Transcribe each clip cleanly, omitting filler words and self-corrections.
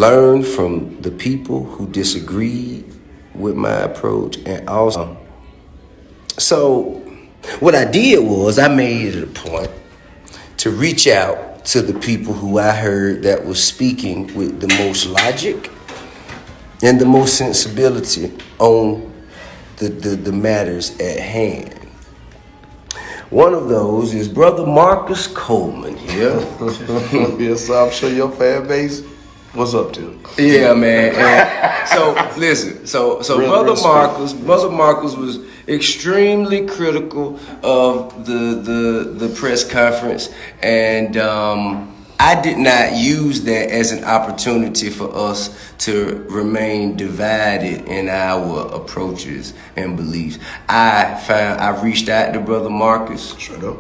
learn from the people who disagreed with my approach, and also, so what I did was I made it a point to reach out to the people who I heard that was speaking with the most logic and the most sensibility on the matters at hand. One of those is Brother Marcus Coleman here. Yes, I'm sure your fan base was up to. Yeah, man. And so listen, so Brother Marcus was extremely critical of the press conference, and I did not use that as an opportunity for us to remain divided in our approaches and beliefs. I reached out to Brother Marcus. Straight up.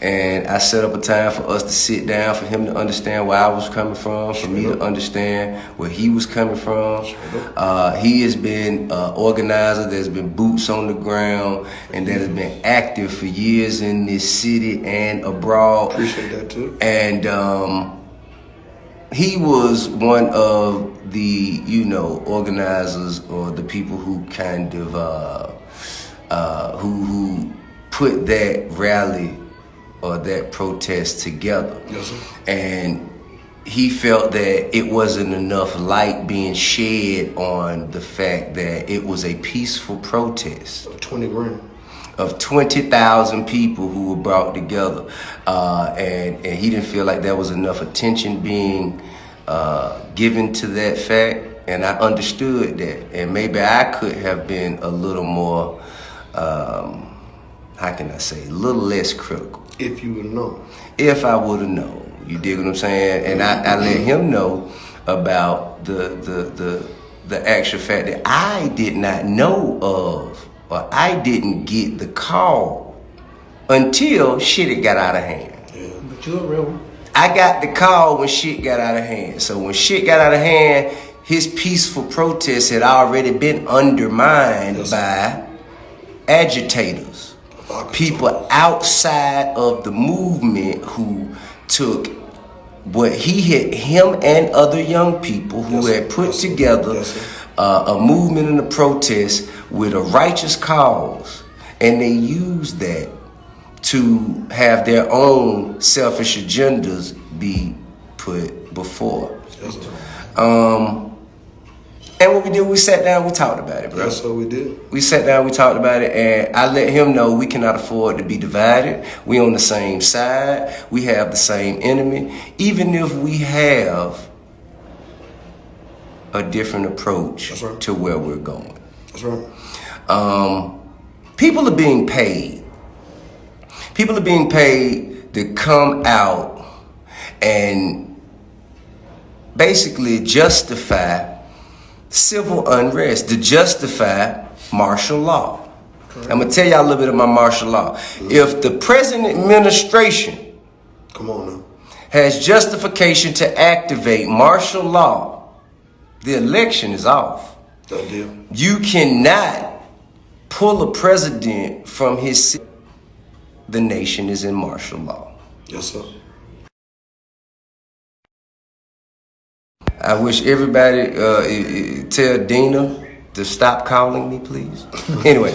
And I set up a time for us to sit down, for him to understand where I was coming from, for me to understand where he was coming from. He has been an organizer that's been boots on the ground and that has been active for years in this city and abroad. Appreciate that too. And he was one of the, organizers or the people who kind of, who put that rally or that protest together. Yes, sir. And he felt that it wasn't enough light being shed on the fact that it was a peaceful protest. 20 grand. Of 20,000 people who were brought together. And he didn't feel like there was enough attention being given to that fact. And I understood that. And maybe I could have been a little more, a little less critical. If you would know. If I would have known. You dig what I'm saying? And I let him know about the actual fact that I did not know of, or I didn't get the call until shit had got out of hand. Yeah, but you're a real one. I got the call when shit got out of hand. So when shit got out of hand, his peaceful protest had already been undermined by agitators. People outside of the movement who took what him and other young people who had put together a movement and a protest with a righteous cause, and they used that to have their own selfish agendas be put before. And what we did, we sat down, we talked about it, bro. That's what we did. We sat down, we talked about it, and I let him know we cannot afford to be divided. We on the same side. We have the same enemy. Even if we have a different approach to where we're going. That's right. People are being paid. People are being paid to come out and basically justify civil unrest, to justify martial law. Correct. I'm going to tell y'all a little bit about martial law. If the present administration has justification to activate martial law, the election is off. That deal. You cannot pull a president from his seat. The nation is in martial law. Yes, sir. I wish everybody tell Dina to stop calling me, please. Anyway,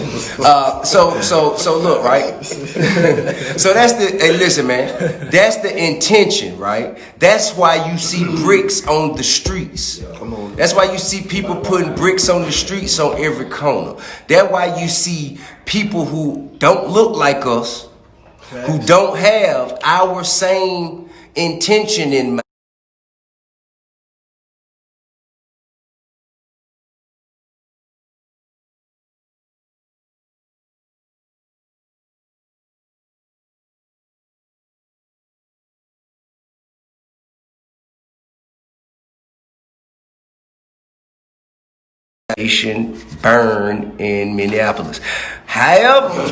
so look, right? So that's hey, listen, man, that's the intention, right? That's why you see bricks on the streets. Come on. That's why you see people putting bricks on the streets on every corner. That's why you see people who don't look like us, who don't have our same intention in mind. Burn in Minneapolis. However,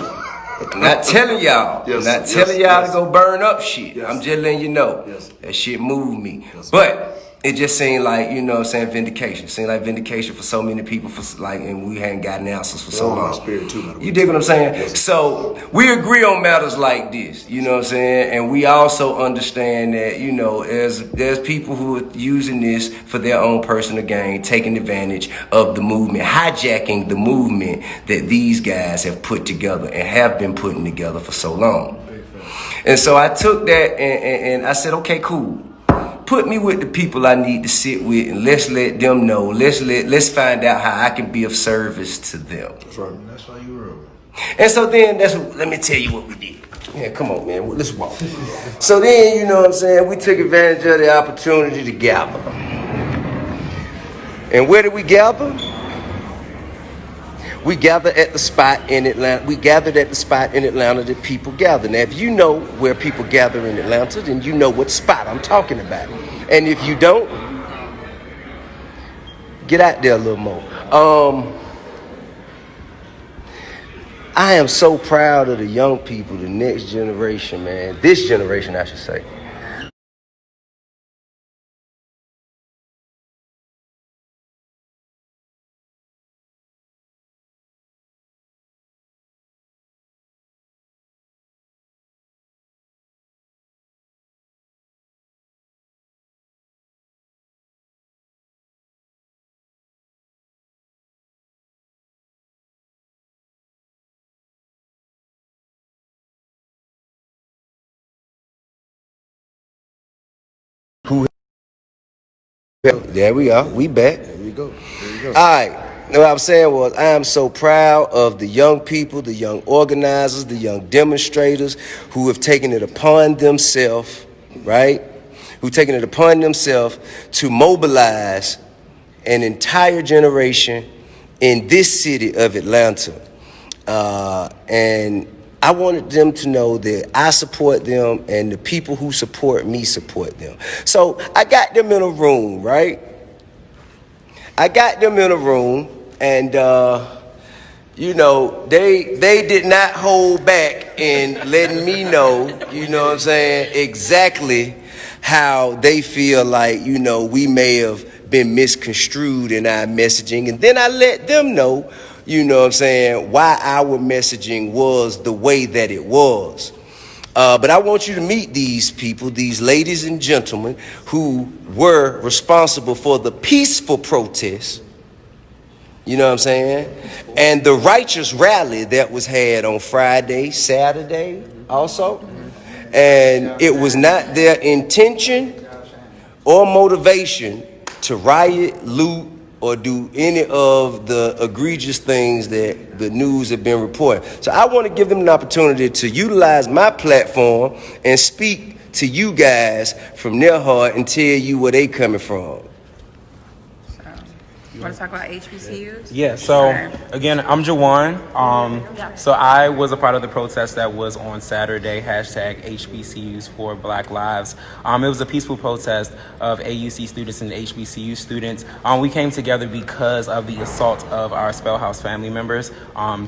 I'm not telling y'all. To go burn up shit. Yes. I'm just letting you know. Yes. That shit moved me. Yes. But it just seemed like, you know what I'm saying, vindication. Seemed like vindication for so many people and we hadn't gotten answers for so long. Spirit too, you dig what I'm saying? Yes. So we agree on matters like this, you know what I'm saying? And we also understand that, you know, there's people who are using this for their own personal gain, taking advantage of the movement, hijacking the movement that these guys have put together and have been putting together for so long. And so I took that and I said, okay, cool. Put me with the people I need to sit with, and let's let them know. Let's find out how I can be of service to them. That's right. That's why you were. And so then let me tell you what we did. Yeah, come on, man. Let's walk. So then, you know what I'm saying, we took advantage of the opportunity to gather. And where did we gather? We gathered at the spot in Atlanta. We gathered at the spot in Atlanta that people gather. Now, if you know where people gather in Atlanta, then you know what spot I'm talking about. And if you don't, get out there a little more. I am so proud of the young people, the next generation, man. This generation, I should say. There we are. We back. There you go. All right. What I'm saying was, I am so proud of the young people, the young organizers, the young demonstrators who have taken it upon themselves, right? Who've taken it upon themselves to mobilize an entire generation in this city of Atlanta. And I wanted them to know that I support them and the people who support me support them. So I got them in a room, right? I got them in a room and, you know, they did not hold back in letting me know, you know what I'm saying, exactly how they feel like, you know, we may have been misconstrued in our messaging. And then I let them know, you know what I'm saying, why our messaging was the way that it was. But I want you to meet these people, these ladies and gentlemen who were responsible for the peaceful protest, you know what I'm saying, and the righteous rally that was had on Friday, Saturday also. And it was not their intention or motivation to riot, loot, or do any of the egregious things that the news have been reporting. So I want to give them an opportunity to utilize my platform and speak to you guys from their heart and tell you where they coming from. You want to talk about HBCUs? Yeah, so again, I'm Jawan. So I was a part of the protest that was on Saturday, hashtag HBCUs for Black Lives. It was a peaceful protest of AUC students and HBCU students. We came together because of the assault of our Spellhouse family members.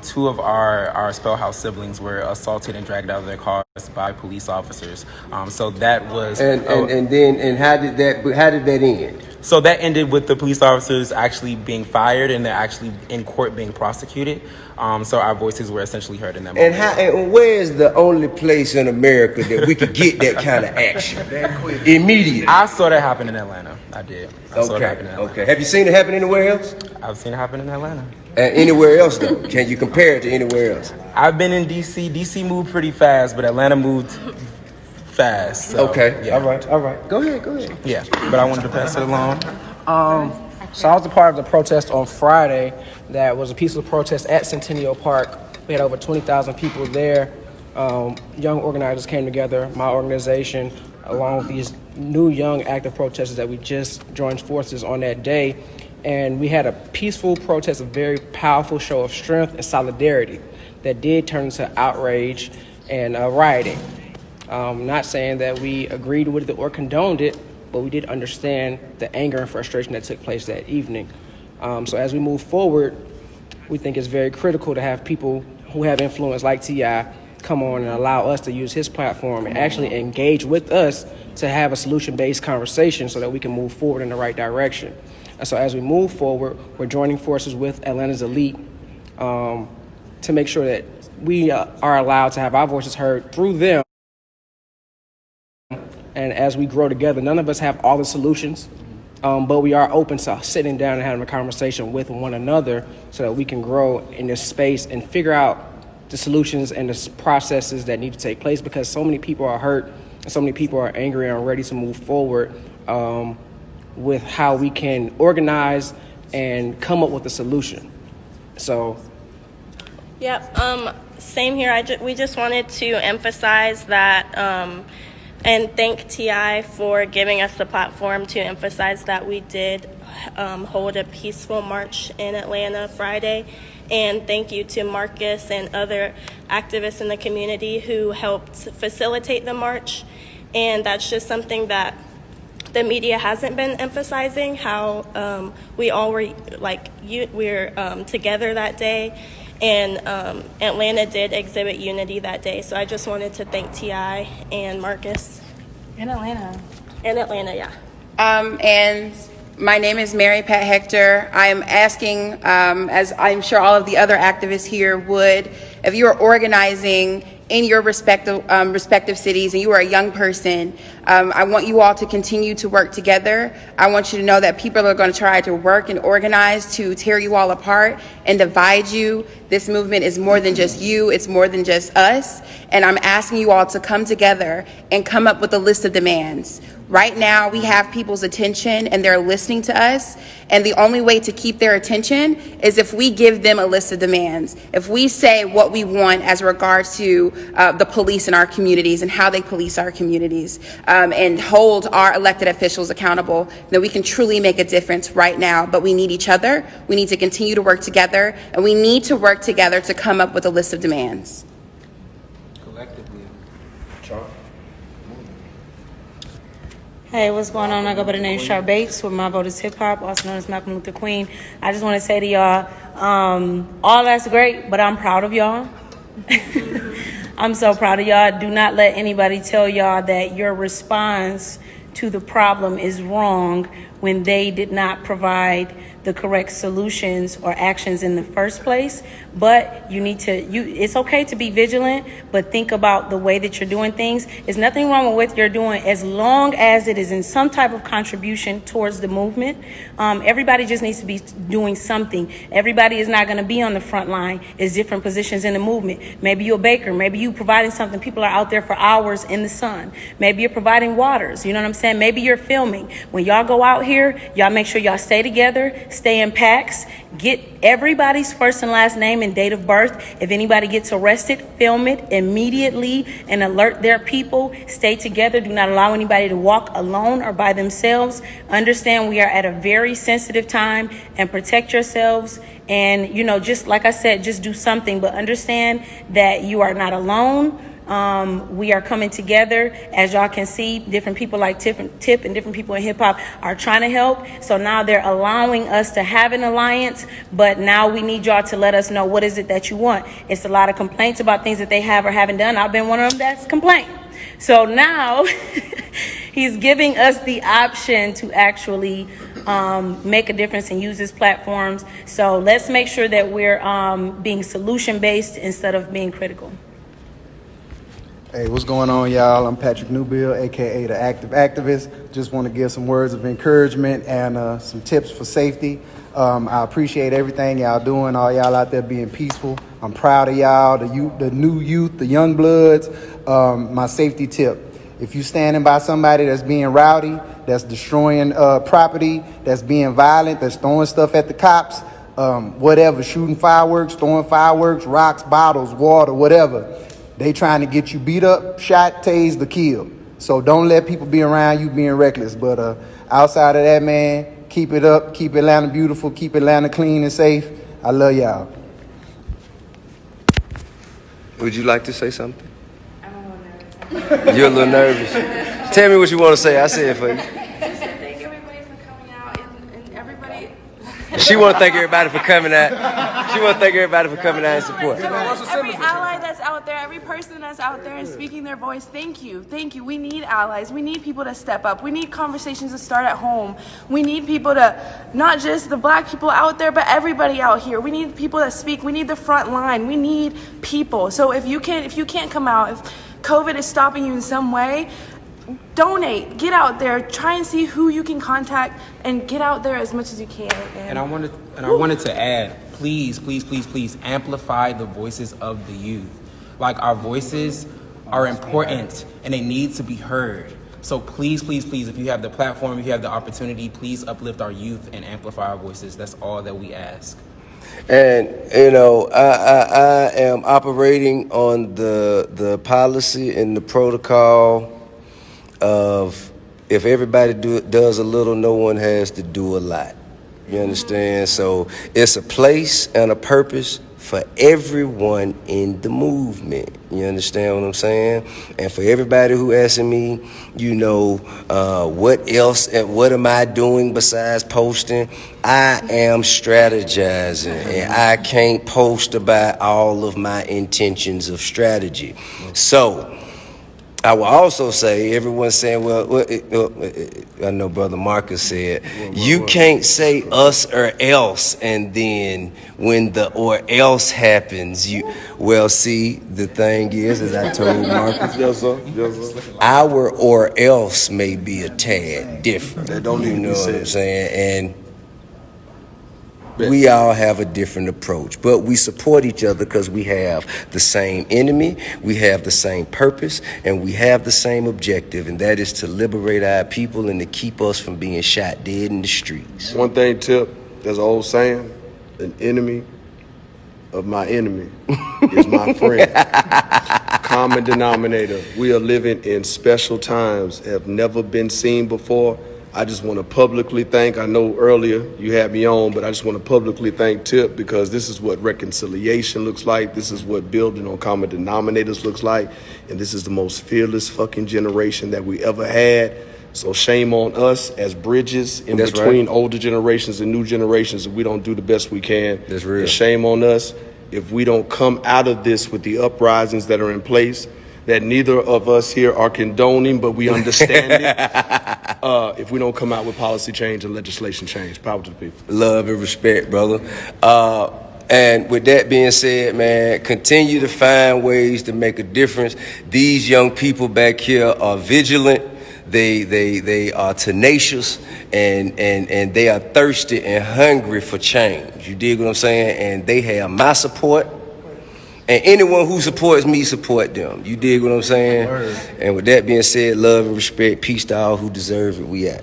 Two of our Spellhouse siblings were assaulted and dragged out of their cars by police officers. So that was... And how did that end? So that ended with the police officers actually being fired and they're actually in court being prosecuted. So our voices were essentially heard in that moment. And where is the only place in America that we could get that kind of action? Immediately. I saw that happen in Atlanta. I did. I saw it happen in Atlanta. Okay. Have you seen it happen anywhere else? I've seen it happen in Atlanta. Anywhere else, though? Can you compare it to anywhere else? I've been in D.C. D.C. moved pretty fast, but Atlanta moved fast. So, okay. Yeah. All right. Go ahead. Yeah, but I wanted to pass it along. So I was a part of the protest on Friday that was a peaceful protest at Centennial Park. We had over 20,000 people there. Young organizers came together, my organization, along with these new young active protesters that we just joined forces on that day. And we had a peaceful protest, a very powerful show of strength and solidarity that did turn into outrage and rioting. Not saying that we agreed with it or condoned it, but we did understand the anger and frustration that took place that evening. So as we move forward, we think it's very critical to have people who have influence like T.I. come on and allow us to use his platform and actually engage with us to have a solution-based conversation so that we can move forward in the right direction. And so as we move forward, we're joining forces with Atlanta's elite to make sure that we are allowed to have our voices heard through them. And as we grow together, none of us have all the solutions, but we are open to sitting down and having a conversation with one another so that we can grow in this space and figure out the solutions and the processes that need to take place, because so many people are hurt and so many people are angry and ready to move forward with how we can organize and come up with a solution. So Yep. Same here. We just wanted to emphasize that and thank TI for giving us the platform to emphasize that we did hold a peaceful march in Atlanta Friday. And thank you to Marcus and other activists in the community who helped facilitate the march. And that's just something that the media hasn't been emphasizing, how we all were we're together that day. And Atlanta did exhibit unity that day. So I just wanted to thank T.I. and Marcus. In Atlanta. In Atlanta, yeah. And my name is Mary Pat Hector. I am asking, as I'm sure all of the other activists here would, if you are organizing in your respective cities and you are a young person, I want you all to continue to work together. I want you to know that people are going to try to work and organize to tear you all apart and divide you. This movement is more than just you. It's more than just us. And I'm asking you all to come together and come up with a list of demands. Right now, we have people's attention and they're listening to us. And the only way to keep their attention is if we give them a list of demands. If we say what we want as regards to the police in our communities and how they police our communities, and hold our elected officials accountable, then we can truly make a difference right now. But we need each other. We need to continue to work together, and we need to work together to come up with a list of demands. Collectively. Hey, what's going on? I go by the name Sharp Bates with My Vote is Hip Hop, also known as Malcolm Luther Queen. I just want to say to y'all, all that's great, but I'm proud of y'all. I'm so proud of y'all. Do not let anybody tell y'all that your response to the problem is wrong when they did not provide the correct solutions or actions in the first place. But you need to, it's okay to be vigilant, but think about the way that you're doing things. There's nothing wrong with what you're doing as long as it is in some type of contribution towards the movement. Everybody just needs to be doing something. Everybody is not going to be on the front line. It's different positions in the movement. Maybe you're a baker. Maybe you providing something. People are out there for hours in the sun. Maybe you're providing waters. You know what I'm saying? Maybe you're filming. When y'all go out here, y'all make sure y'all stay together, stay in packs, get everybody's first and last name and date of birth. If anybody gets arrested, film it immediately and alert their people. Stay together. Do not allow anybody to walk alone or by themselves. Understand we are at a very sensitive time, and protect yourselves. And, you know, just like I said, just do something, but understand that you are not alone. We are coming together. As y'all can see, different people like Tip and different people in hip hop are trying to help. So now they're allowing us to have an alliance, but now we need y'all to let us know what is it that you want. It's a lot of complaints about things that they have or haven't done. I've been one of them that's complained. So now he's giving us the option to actually make a difference and use his platforms. So let's make sure that we're being solution-based instead of being critical. Hey, what's going on, y'all? I'm Patrick Newbill, a.k.a. The Active Activist. Just want to give some words of encouragement and some tips for safety. I appreciate everything y'all doing, all y'all out there being peaceful. I'm proud of y'all, the new youth, the young bloods. My safety tip: if you standing by somebody that's being rowdy, that's destroying property, that's being violent, that's throwing stuff at the cops, whatever, shooting fireworks, throwing fireworks, rocks, bottles, water, whatever, they trying to get you beat up, shot, tased, or killed. So don't let people be around you being reckless. But outside of that, man, keep it up, keep Atlanta beautiful, keep Atlanta clean and safe. I love y'all. Would you like to say something? I'm a little nervous. You're a little nervous. Tell me what you want to say. I say it for you. Thank everybody for coming out, and everybody. She want to thank everybody for coming out. She want to thank everybody for coming out and support. Every ally that's out there, every person that's out there and speaking their voice, thank you. Thank you. We need allies. We need people to step up. We need conversations to start at home. We need people to, not just the black people out there, but everybody out here. We need people that speak. We need the front line. We need people. So if you can't come out, if COVID is stopping you in some way, donate, get out there, try and see who you can contact, and get out there as much as you can. And I wanted to add, please amplify the voices of the youth. Like, our voices are important and they need to be heard. So please, if you have the platform, if you have the opportunity, please uplift our youth and amplify our voices. That's all that we ask. And I am operating on the policy and the protocol of, if everybody does a little, no one has to do a lot. You understand? So it's a place and a purpose for everyone in the movement. You understand what I'm saying? And for everybody who asking me, what else and what am I doing besides posting? I am strategizing, and I can't post about all of my intentions of strategy. So I will also say, everyone's saying, I know Brother Marcus said, you can't say us or else, and then when the or else happens, see, the thing is, as I told Marcus, yes, sir. Our or else may be a tad different. That don't even know be what said. I'm saying? And we all have a different approach, but we support each other because we have the same enemy, we have the same purpose, and we have the same objective, and that is to liberate our people and to keep us from being shot dead in the streets. One thing, Tip, there's an old saying, an enemy of my enemy is my friend. Common denominator. We are living in special times, have never been seen before. I just want to publicly thank, I know earlier you had me on, but I just want to publicly thank Tip, because this is what reconciliation looks like. This is what building on common denominators looks like. And this is the most fearless fucking generation that we ever had. So shame on us as bridges in between older generations and new generations if we don't do the best we can. That's real. And shame on us if we don't come out of this with the uprisings that are in place, that neither of us here are condoning, but we understand it. If we don't come out with policy change and legislation change. Power to the people. Love and respect, brother. And with that being said, man, continue to find ways to make a difference. These young people back here are vigilant. They are tenacious, and they are thirsty and hungry for change. You dig what I'm saying? And they have my support. And anyone who supports me, support them. You dig what I'm saying? And with that being said, love and respect. Peace to all who deserve it. We out.